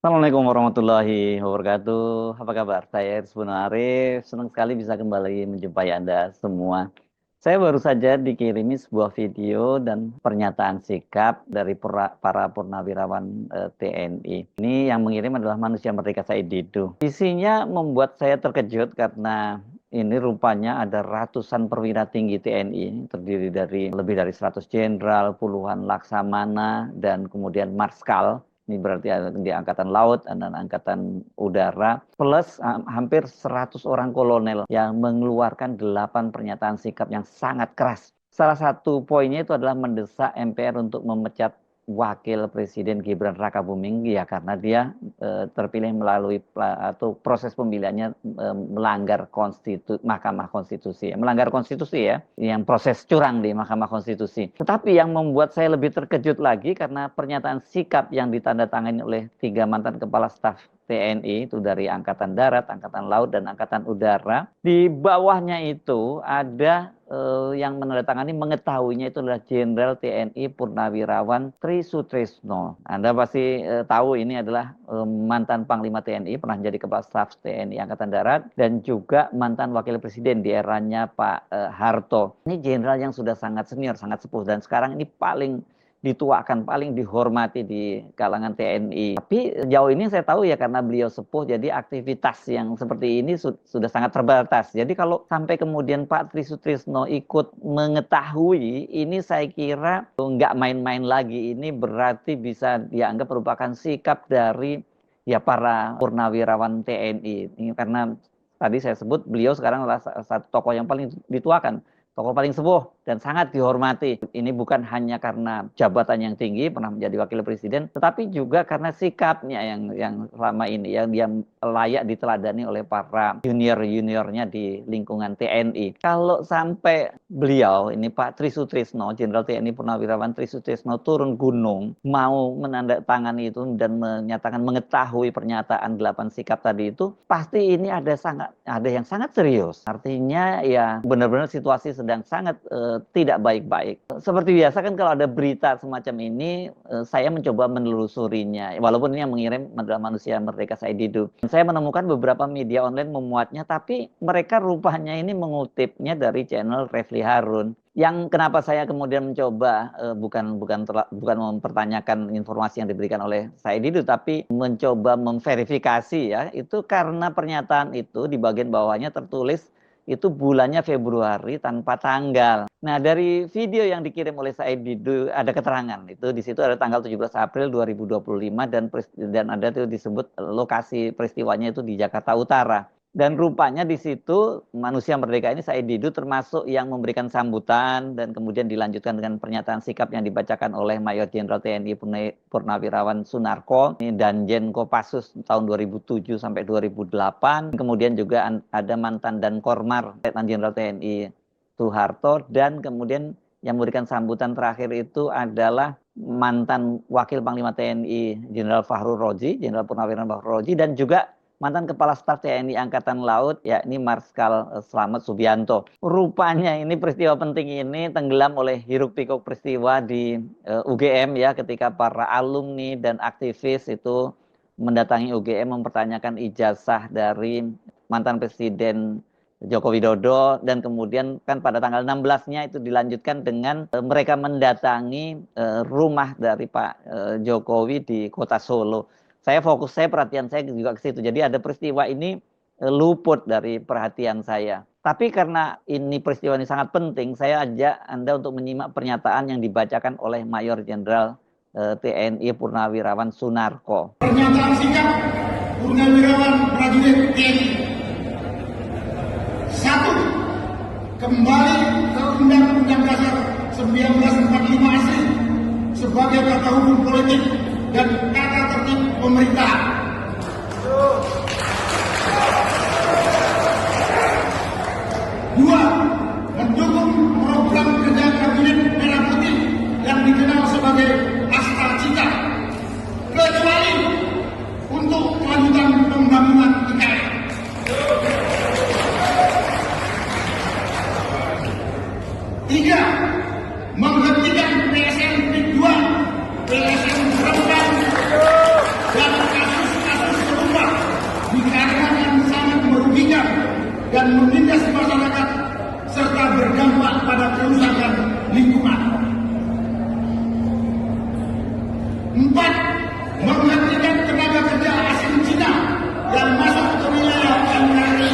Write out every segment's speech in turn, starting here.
Assalamualaikum warahmatullahi wabarakatuh. Apa kabar? Saya Rizbun Arif. Senang sekali bisa kembali menjumpai Anda semua. Saya baru saja dikirimi sebuah video dan pernyataan sikap dari para purnawirawan TNI. Ini yang mengirim adalah Manusia Merdeka Said Didu. Isinya membuat saya terkejut karena ini rupanya ada ratusan perwira tinggi TNI, terdiri dari lebih dari 100 jenderal, puluhan laksamana, dan kemudian marskal. Ini berarti ada di Angkatan Laut dan Angkatan Udara, plus hampir 100 orang kolonel yang mengeluarkan 8 pernyataan sikap yang sangat keras. Salah satu poinnya itu adalah mendesak MPR untuk memecat Wakil Presiden Gibran Rakabuming, ya karena dia terpilih melalui atau proses pemilihannya melanggar Mahkamah Konstitusi. Melanggar konstitusi ya, yang proses curang di Mahkamah Konstitusi. Tetapi yang membuat saya lebih terkejut lagi karena pernyataan sikap yang ditandatangani oleh 3 mantan kepala staf TNI itu dari Angkatan Darat, Angkatan Laut, dan Angkatan Udara. Di bawahnya itu ada yang menandatangani, mengetahuinya itu adalah Jenderal TNI Purnawirawan Tri Sutrisno. Anda pasti tahu ini adalah mantan Panglima TNI, pernah jadi Kepala Staf TNI Angkatan Darat, dan juga mantan Wakil Presiden di eranya Pak Harto. Ini jenderal yang sudah sangat senior, sangat sepuh, dan sekarang ini paling dituakan, paling dihormati di kalangan TNI. Tapi jauh ini saya tahu ya karena beliau sepuh, jadi aktivitas yang seperti ini sudah sangat terbatas. Jadi kalau sampai kemudian Pak Tri Sutrisno ikut mengetahui, ini saya kira nggak main-main lagi. Ini berarti bisa dianggap merupakan sikap dari ya para purnawirawan TNI. Ini karena tadi saya sebut beliau sekarang adalah satu tokoh yang paling dituakan, tokoh paling sepuh dan sangat dihormati. Ini bukan hanya karena jabatan yang tinggi, pernah menjadi wakil presiden, tetapi juga karena sikapnya yang selama ini yang dia layak diteladani oleh para junior-juniornya di lingkungan TNI. Kalau sampai beliau, ini Pak Tri Sutrisno, Jenderal TNI Purnawirawan Tri Sutrisno turun gunung, mau menandatangani itu dan menyatakan mengetahui pernyataan 8 sikap tadi itu, pasti ini ada yang sangat serius. Artinya ya benar-benar situasi sedang sangat tidak baik-baik. Seperti biasa kan kalau ada berita semacam ini, saya mencoba menelusurinya. Walaupun ini yang mengirim adalah Manusia Merdeka Said Didu. Saya menemukan beberapa media online memuatnya, tapi mereka rupanya ini mengutipnya dari channel Refli Harun. Yang kenapa saya kemudian mencoba bukan mempertanyakan informasi yang diberikan oleh Said Didu, tapi mencoba memverifikasi ya, itu karena pernyataan itu di bagian bawahnya tertulis itu bulannya Februari tanpa tanggal. Nah, dari video yang dikirim oleh Said Didu ada keterangan. Itu di situ ada tanggal 17 April 2025 dan ada itu disebut lokasi peristiwanya itu di Jakarta Utara. Dan rupanya di situ Manusia Merdeka ini Said Didu termasuk yang memberikan sambutan dan kemudian dilanjutkan dengan pernyataan sikap yang dibacakan oleh Mayor Jenderal TNI Purnawirawan Sunarko dan Danjen Kopassus tahun 2007 sampai 2008. Kemudian juga ada mantan dan Kormar Letnan Jenderal TNI Soeharto, dan kemudian yang memberikan sambutan terakhir itu adalah mantan Wakil Panglima TNI Jenderal Fahrul Rozi, Jenderal Purnawirawan Fahrul Rozi, dan juga mantan Kepala Staf TNI Angkatan Laut, yakni Marskal Slamet Subianto. Rupanya ini peristiwa penting ini tenggelam oleh hiruk-pikuk peristiwa di UGM ya, ketika para alumni dan aktivis itu mendatangi UGM mempertanyakan ijazah dari mantan Presiden Joko Widodo, dan kemudian kan pada tanggal 16-nya itu dilanjutkan dengan mereka mendatangi rumah dari Pak Jokowi di Kota Solo. Perhatian saya juga ke situ. Jadi ada peristiwa ini luput dari perhatian saya. Tapi karena ini peristiwa ini sangat penting, saya ajak Anda untuk menyimak pernyataan yang dibacakan oleh Mayor Jenderal TNI Purnawirawan Sunarko. Pernyataan sikap Purnawirawan Prajurit TNI. 1. Kembali ke Undang-Undang Dasar 1945 asli sebagai tata hukum politik dan tata tertib pemerintah. 2. Mendukung program kerja Kabinet Merah Putih yang dikenal sebagai Asta Cita, kecuali menindas masyarakat serta berdampak pada kerusakan lingkungan. 4. Menghentikan tenaga kerja asing Cina yang masuk ke wilayah NKRI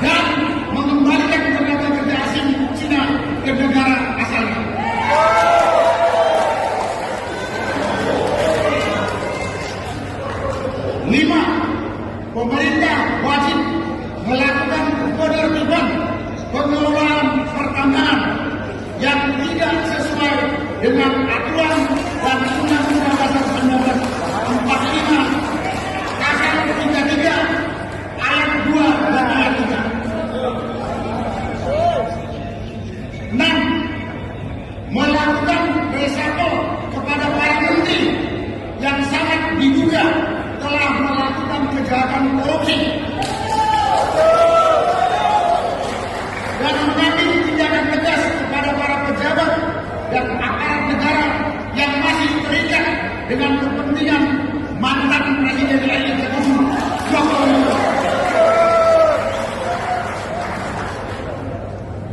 dan mengembalikan tenaga kerja asing Cina ke negara asalnya. 5. Pemerintah wajib melakukan penertiban pengelolaan pertambangan yang tidak sesuai dengan aturan dan Undang-Undang Dasar 1945 Pasal 33 Ayat 2 dan Ayat 3. 6. Melakukan reshuffle kepada para menteri yang sangat diduga telah melakukan kejahatan korupsi dan mengambil tindakan tegas kepada para pejabat dan aparat negara yang masih terikat dengan kepentingan mantan Presiden RI ke-7 Joko Widodo.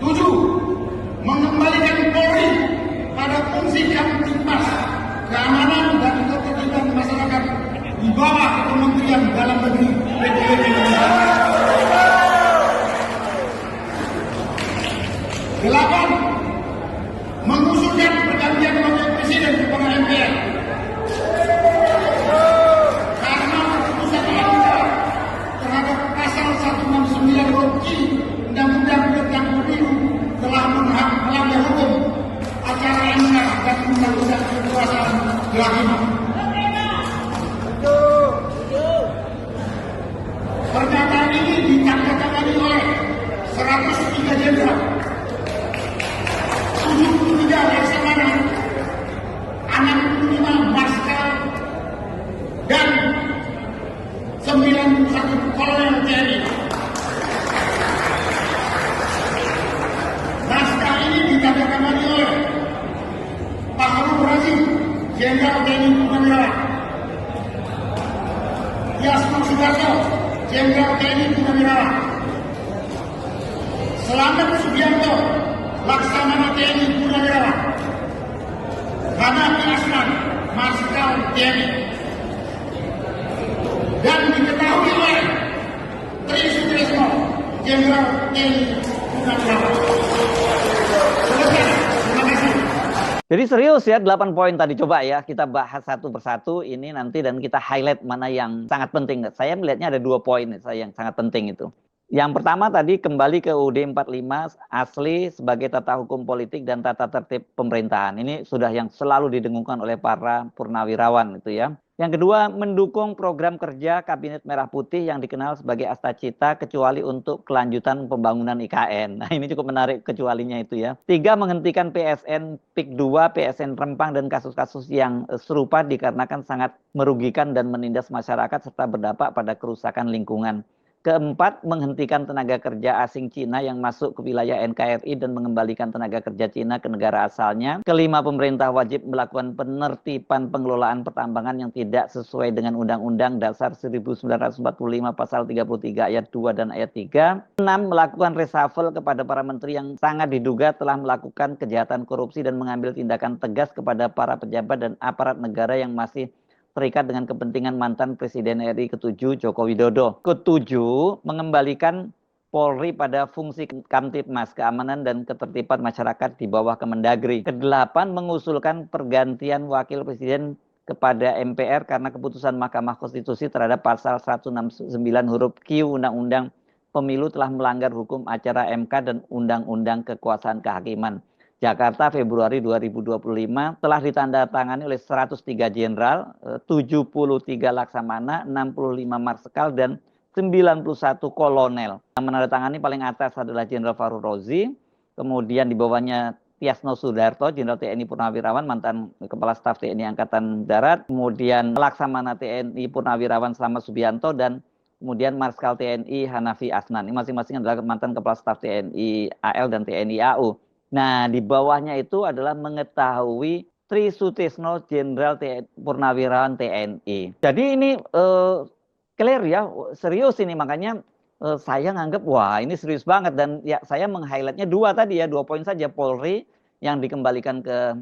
7. Mengembalikan Polri pada fungsi Kamtibmas, keamanan dan ketertiban masyarakat di bawah Kementerian Dalam Negeri Republik Indonesia. 8. Mengusulkan pergantian wakil presiden kepada MPR karena keputusan MK terhadap pasal 169 huruf I Undang-Undang tentang Pemilu telah melanggar hukum acara MK dan Undang-Undang Kekuasaan Kehakiman. Pernyataan ini ditandatangani oleh 103 jenderal, 73 laksamana, 65 marskal, dan 91 kolonel TNI. Naskah ini ditandatangani oleh Pak Harun Razi, Jenderal TNI Purnawirawan, Yasno Sudarso, Jenderal TNI Purnawirawan, Selamat Subianto, Laksamana TNI Purnawirawan, Hanafi Asman, Marskal TNI, dan diketahui oleh Tri Sutrisno, Jenderal TNI Purnawirawan. Selesai. Terima kasih. Jadi serius ya 8 poin tadi, coba ya kita bahas satu persatu ini nanti dan kita highlight mana yang sangat penting. Saya melihatnya ada 2 poin yang sangat penting itu. Yang pertama tadi kembali ke UUD 45 asli sebagai tata hukum politik dan tata tertib pemerintahan. Ini sudah yang selalu didengungkan oleh para purnawirawan itu ya. Yang kedua, mendukung program kerja Kabinet Merah Putih yang dikenal sebagai Astacita kecuali untuk kelanjutan pembangunan IKN. Nah, ini cukup menarik kecualinya itu ya. 3, menghentikan PSN PIK 2, PSN Rempang dan kasus-kasus yang serupa dikarenakan sangat merugikan dan menindas masyarakat serta berdampak pada kerusakan lingkungan. Keempat, menghentikan tenaga kerja asing Cina yang masuk ke wilayah NKRI dan mengembalikan tenaga kerja Cina ke negara asalnya. Kelima, pemerintah wajib melakukan penertiban pengelolaan pertambangan yang tidak sesuai dengan Undang-Undang Dasar 1945 Pasal 33 Ayat 2 dan Ayat 3. 6, melakukan reshuffle kepada para menteri yang sangat diduga telah melakukan kejahatan korupsi dan mengambil tindakan tegas kepada para pejabat dan aparat negara yang masih terikat dengan kepentingan mantan Presiden RI ke-7 Joko Widodo. Ke-7, mengembalikan Polri pada fungsi Kamtibmas, keamanan dan ketertiban masyarakat di bawah Kemendagri. Ke-8, mengusulkan pergantian wakil presiden kepada MPR karena keputusan Mahkamah Konstitusi terhadap pasal 169 huruf Q Undang-Undang Pemilu telah melanggar hukum acara MK dan Undang-Undang Kekuasaan Kehakiman. Jakarta Februari 2025 telah ditandatangani oleh 103 jenderal, 73 laksamana, 65 marskal, dan 91 kolonel. Yang menandatangani paling atas adalah Jenderal Faruk Rozi, kemudian di bawahnya Tiasno Sudarto, Jenderal TNI Purnawirawan, mantan Kepala Staf TNI Angkatan Darat, kemudian Laksamana TNI Purnawirawan Selamat Subianto, dan kemudian Marskal TNI Hanafi Asnan. Ini masing-masing adalah mantan Kepala Staf TNI AL dan TNI AU. Nah, di bawahnya itu adalah mengetahui Tri Sutrisno, Jenderal Purnawirawan TNI. Jadi ini clear ya, serius ini. Makanya saya nganggap wah ini serius banget, dan ya saya meng-highlightnya dua tadi ya, 2 poin saja. Polri yang dikembalikan ke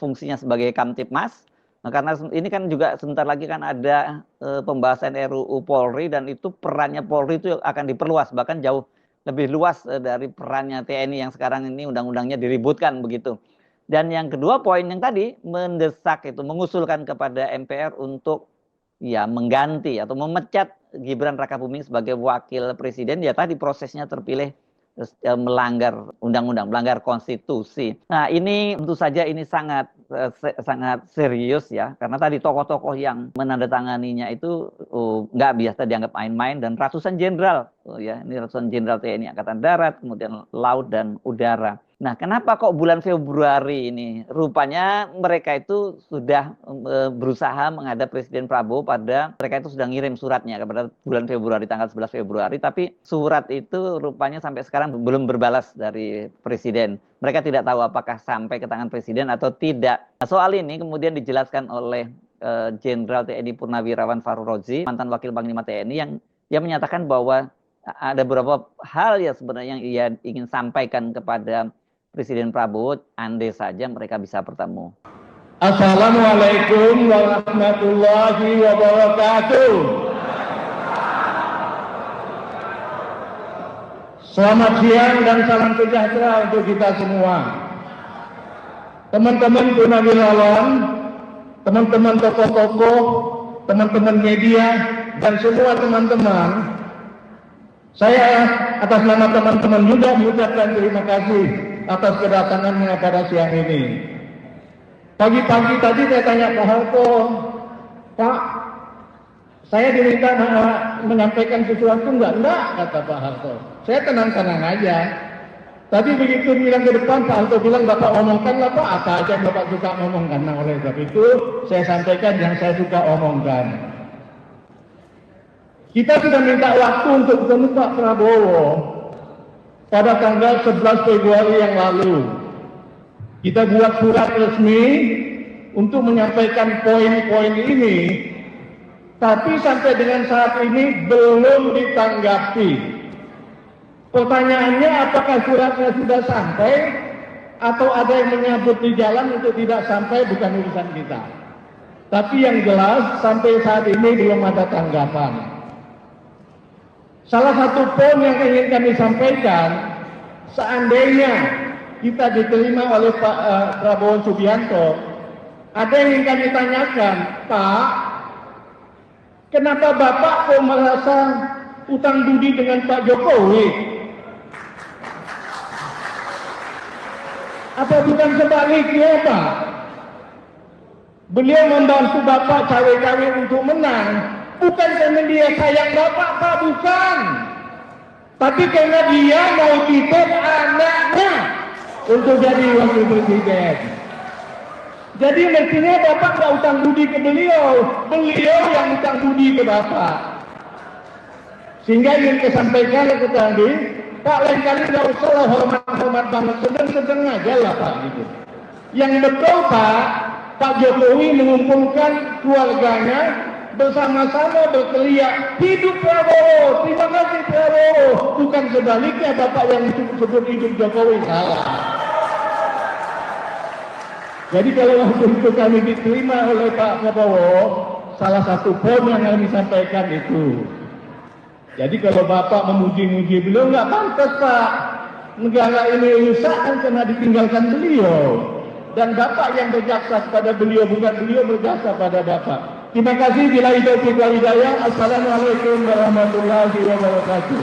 fungsinya sebagai Kamtibmas. Nah, karena ini kan juga sebentar lagi kan ada pembahasan RUU Polri, dan itu perannya Polri itu akan diperluas, bahkan jauh lebih luas dari perannya TNI yang sekarang ini undang-undangnya diributkan begitu. Dan yang kedua poin yang tadi mendesak itu, mengusulkan kepada MPR untuk ya mengganti atau memecat Gibran Rakabuming sebagai wakil presiden, ya tadi prosesnya terpilih melanggar undang-undang, melanggar konstitusi. Nah, ini tentu saja ini sangat serius ya, karena tadi tokoh-tokoh yang menandatanganinya itu nggak biasa dianggap main-main, dan ratusan jenderal, ya ini ratusan jenderal TNI Angkatan Darat, kemudian Laut dan Udara. Nah, kenapa kok bulan Februari ini? Rupanya mereka itu sudah berusaha menghadap Presiden Prabowo mereka itu sudah ngirim suratnya kepada bulan Februari, tanggal 11 Februari, tapi surat itu rupanya sampai sekarang belum berbalas dari Presiden. Mereka tidak tahu apakah sampai ke tangan Presiden atau tidak. Nah, soal ini kemudian dijelaskan oleh Jenderal TNI Purnawirawan Fahru Rozi, mantan Wakil Panglima TNI, yang menyatakan bahwa ada beberapa hal ya sebenarnya yang ia ingin sampaikan kepada Presiden Prabowo, andai saja mereka bisa bertemu. Assalamualaikum warahmatullahi wabarakatuh. Selamat siang dan salam sejahtera untuk kita semua. Teman-teman purnawirawan, teman-teman tokoh-tokoh, teman-teman media, dan semua teman-teman, saya atas nama teman-teman juga mengucapkan terima kasih atas kedatangannya pada siang ini. Pagi-pagi tadi saya tanya Pak Harto, Pak, saya diminta menyampaikan sesuatu enggak, kata Pak Harto. Saya tenang-tenang aja. Tadi begitu bilang ke depan, Pak Harto bilang, Bapak omongkanlah Pak, apa aja yang Bapak suka omongkan. Nah, oleh sebab itu saya sampaikan yang saya suka omongkan. Kita sudah minta waktu untuk bertemu Pak Prabowo pada tanggal 11 Februari yang lalu. Kita buat surat resmi untuk menyampaikan poin-poin ini, tapi sampai dengan saat ini belum ditanggapi. Pertanyaannya, apakah suratnya sudah sampai atau ada yang menyambut di jalan untuk tidak sampai, bukan urusan kita. Tapi yang jelas sampai saat ini belum ada tanggapan. Salah satu poin yang ingin kami sampaikan, seandainya kita diterima oleh Pak Prabowo Subianto, ada yang ingin kami tanyakan, Pak, kenapa Bapak kok merasa utang budi dengan Pak Jokowi? Apa bukan sebaliknya, Pak? Beliau membantu Bapak cawe-cawe untuk menang, bukan karena dia sayang Bapak, Pak, bukan. Tapi karena dia mau titip anaknya untuk jadi wakil presiden. Jadi mestinya Bapak nggak utang budi ke beliau yang utang budi ke Bapak. Sehingga ingin kesampaikan ke tadi, Pak, lain kali nggak usah lah hormat-hormat banget, sedang-sedang aja lah Pak gitu. Yang betul Pak Jokowi mengumpulkan keluarganya bersama-sama berteriak, hidup Prabowo, terima kasih Prabowo. Bukan sebaliknya, Bapak yang sebut hidup Jokowi, salah. Jadi kalau waktu itu kami diterima oleh Pak Prabowo, salah satu poin yang kami sampaikan itu. Jadi kalau Bapak memuji-muji beliau, nggak pantas Pak. Negara ini rusak kan karena ditinggalkan beliau. Dan Bapak yang berjasa kepada beliau, bukan beliau berjasa pada Bapak. Terima kasih. Bila itu kita hidayah. Assalamualaikum warahmatullahi wabarakatuh.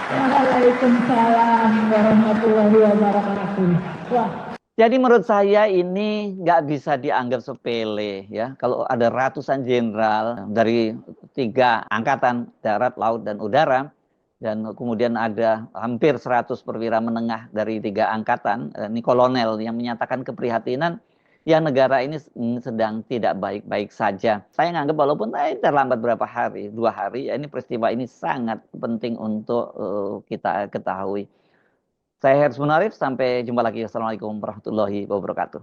Waalaikumsalam warahmatullahi wabarakatuh. Wah. Jadi menurut saya ini nggak bisa dianggap sepele ya. Kalau ada ratusan jenderal dari 3 angkatan, darat, laut, dan udara, dan kemudian ada hampir 100 perwira menengah dari 3 angkatan, ini kolonel yang menyatakan keprihatinan, ya negara ini sedang tidak baik-baik saja. Saya nganggap walaupun terlambat berapa hari, 2 hari, ya ini peristiwa ini sangat penting untuk kita ketahui. Saya Hersmunarif, sampai jumpa lagi. Assalamualaikum warahmatullahi wabarakatuh.